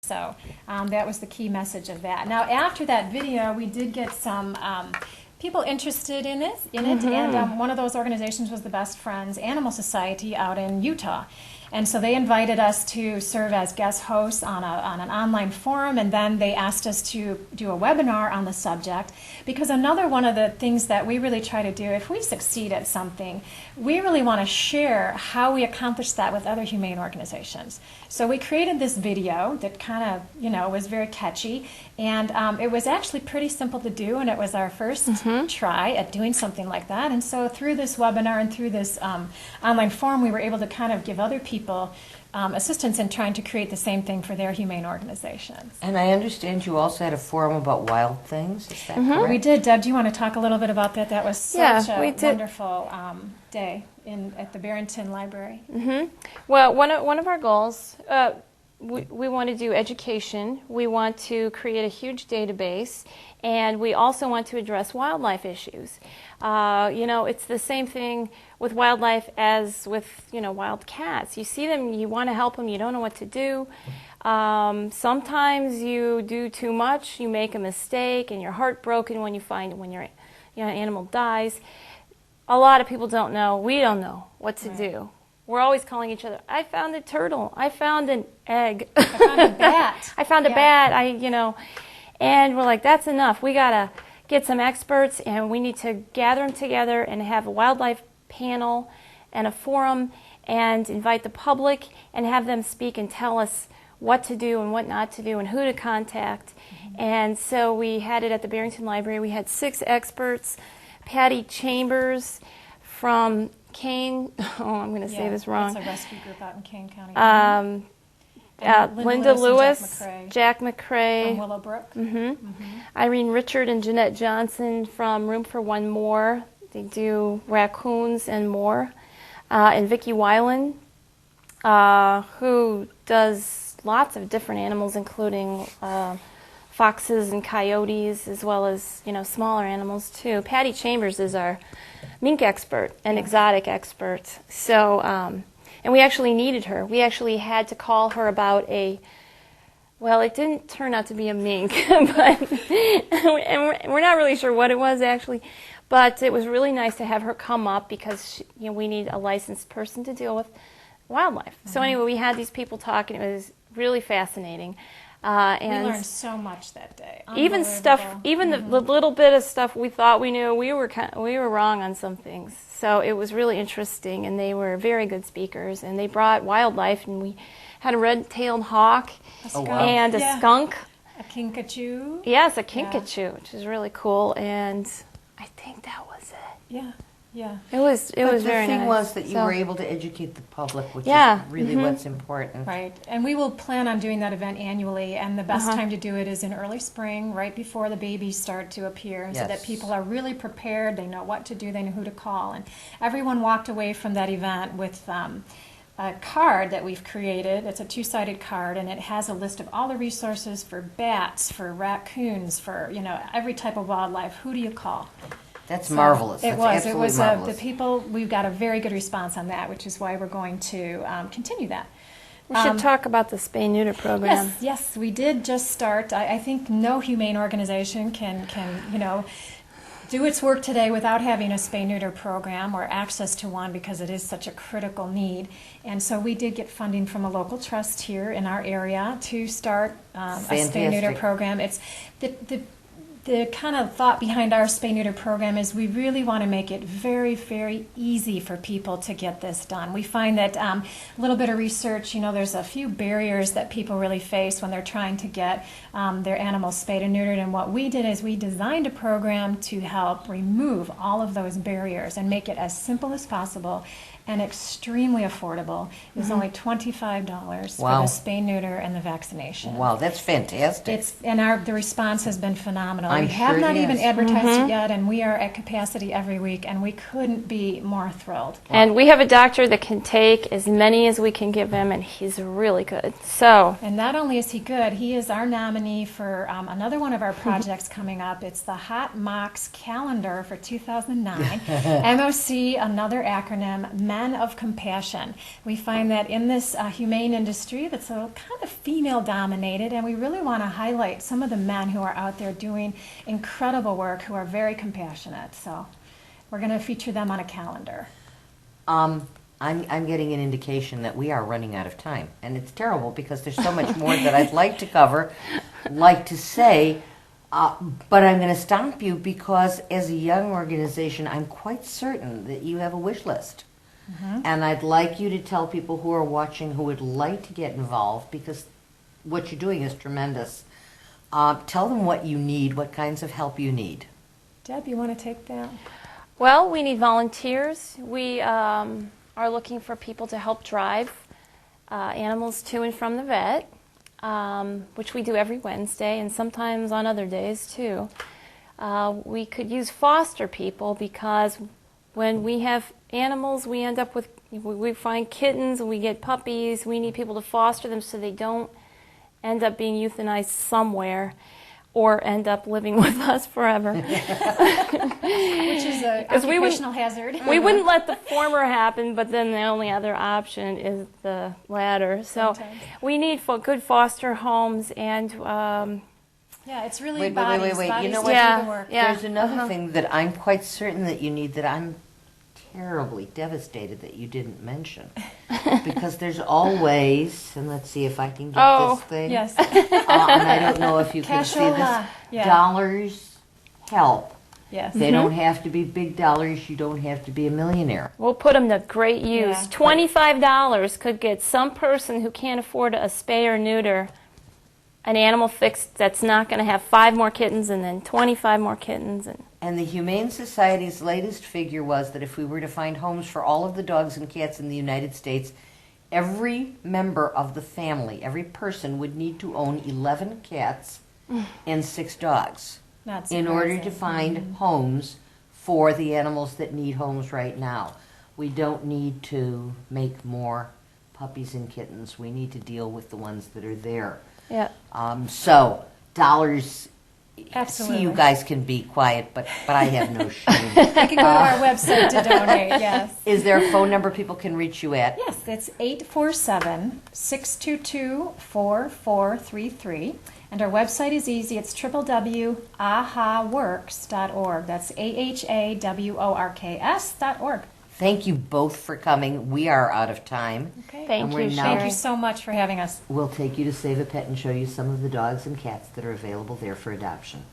So that was the key message of that. Now, after that video, we did get some people interested in it, and one of those organizations was the Best Friends Animal Society out in Utah. And so they invited us to serve as guest hosts on an online forum, and then they asked us to do a webinar on the subject, because another one of the things that we really try to do, if we succeed at something, we really want to share how we accomplished that with other humane organizations. So we created this video that kind of, was very catchy, and it was actually pretty simple to do, and it was our first try at doing something like that. And so through this webinar and through this online forum, we were able to kind of give other people assistance in trying to create the same thing for their humane organizations. And I understand you also had a forum about wild things, is that correct? We did. Deb, do you want to talk a little bit about that? That was such a wonderful day at the Barrington Library. Well, one of our goals, we want to do education, we want to create a huge database, and we also want to address wildlife issues. It's the same thing with wildlife as with, wild cats. You see them, you want to help them, you don't know what to do. Sometimes you do too much, you make a mistake, and you're heartbroken when your animal dies. A lot of people don't know. We don't know what to do. We're always calling each other, I found a turtle, I found an egg. I found a bat. I found a bat, and we're like, that's enough. We got to get some experts, and we need to gather them together and have a wildlife panel and a forum and invite the public and have them speak and tell us what to do and what not to do and who to contact. And so we had it at the Barrington Library. We had 6 experts. Patty Chambers from Kane, I'm going to say this wrong. It's a rescue group out in Kane County. Linda Lewis, Jack McCrae from Willowbrook. Irene Richard and Jeanette Johnson from Room for One More. They do raccoons and more. And Vicki Weiland, who does lots of different animals, including foxes and coyotes, as well as smaller animals too. Patty Chambers is our mink expert and exotic expert. So, and we actually needed her. We actually had to call her about it didn't turn out to be a mink, but and we're not really sure what it was actually. But it was really nice to have her come up because we need a licensed person to deal with wildlife. So anyway, we had these people talking. It was really fascinating. And we learned so much that day. Even the little bit of stuff we thought we knew, we were wrong on some things. So it was really interesting, and they were very good speakers. And they brought wildlife, and we had a red-tailed hawk and a skunk. A kinkajou. Yes, a kinkajou, which is really cool. And I think that was it. Yeah. It was very nice. The thing was that you were able to educate the public, which is really what's important. Right. And we will plan on doing that event annually, and the best time to do it is in early spring, right before the babies start to appear, so that people are really prepared, they know what to do, they know who to call. And everyone walked away from that event with a card that we've created. It's a 2-sided card, and it has a list of all the resources for bats, for raccoons, for every type of wildlife. Who do you call? That's marvelous. It was marvelous. The people, we've got a very good response on that, which is why we're going to continue that. We should talk about the spay-neuter program. Yes, we did just start. I think no humane organization can do its work today without having a spay-neuter program or access to one, because it is such a critical need. And so we did get funding from a local trust here in our area to start a spay-neuter program. It's the kind of thought behind our spay-neuter program is we really want to make it very, very easy for people to get this done. We find that a little bit of research, there's a few barriers that people really face when they're trying to get their animals spayed and neutered. And what we did is we designed a program to help remove all of those barriers and make it as simple as possible and extremely affordable. It was only $25 for the spay, neuter, and the vaccination. Wow, that's fantastic. The response has been phenomenal. We have not even advertised it yet, and we are at capacity every week, and we couldn't be more thrilled. And we have a doctor that can take as many as we can give him, and he's really good. And not only is he good, he is our nominee for another one of our projects coming up. It's the Hot Mox Calendar for 2009. MOC, another acronym, men of compassion. We find that in this humane industry that's a kind of female-dominated, and we really want to highlight some of the men who are out there doing incredible work, who are very compassionate. So we're going to feature them on a calendar. I'm getting an indication that we are running out of time, and it's terrible because there's so much more that I'd like to cover, like to say, but I'm going to stop you because as a young organization, I'm quite certain that you have a wish list. And I'd like you to tell people who are watching who would like to get involved, because what you're doing is tremendous. Tell them what you need, what kinds of help you need. Deb, you want to take that? Well, we need volunteers. We are looking for people to help drive animals to and from the vet, which we do every Wednesday and sometimes on other days too. We could use foster people, because when we have animals, we end up with, we find kittens and we get puppies. We need people to foster them so they don't end up being euthanized somewhere or end up living with us forever. Which is an occupational hazard. We wouldn't let the former happen, but then the only other option is the latter. So Sometimes. we need good foster homes, and yeah, it's really Wait. bodies. You Bodies know do what? the work. Yeah. There's another thing that I'm quite certain that you need that I'm terribly devastated that you didn't mention. Because there's always, and let's see if I can get this thing. Yes. And I don't know if you can see this. Cashola. Yeah. Dollars help. Yes. They don't have to be big dollars. You don't have to be a millionaire. we'll put them to great use. Yeah. $25 could get some person who can't afford a spay or neuter an animal fixed that's not going to have 5 more kittens and then 25 more kittens. And the Humane Society's latest figure was that if we were to find homes for all of the dogs and cats in the United States, every member of the family, every person would need to own 11 cats and 6 dogs Not in order to surprising. find homes for the animals that need homes right now. We don't need to make more puppies and kittens. We need to deal with the ones that are there. Yeah. So dollars. Absolutely. See, you guys can be quiet, but I have no shame. They can go to our website to donate, yes. Is there a phone number people can reach you at? Yes, it's 847-622-4433. And our website is easy. It's www.ahaworks.org. That's AHAWORKS.org. Thank you both for coming. We are out of time. Okay. Thank And you, we're now- Sherry. Thank you so much for having us. We'll take you to Save a Pet and show you some of the dogs and cats that are available there for adoption.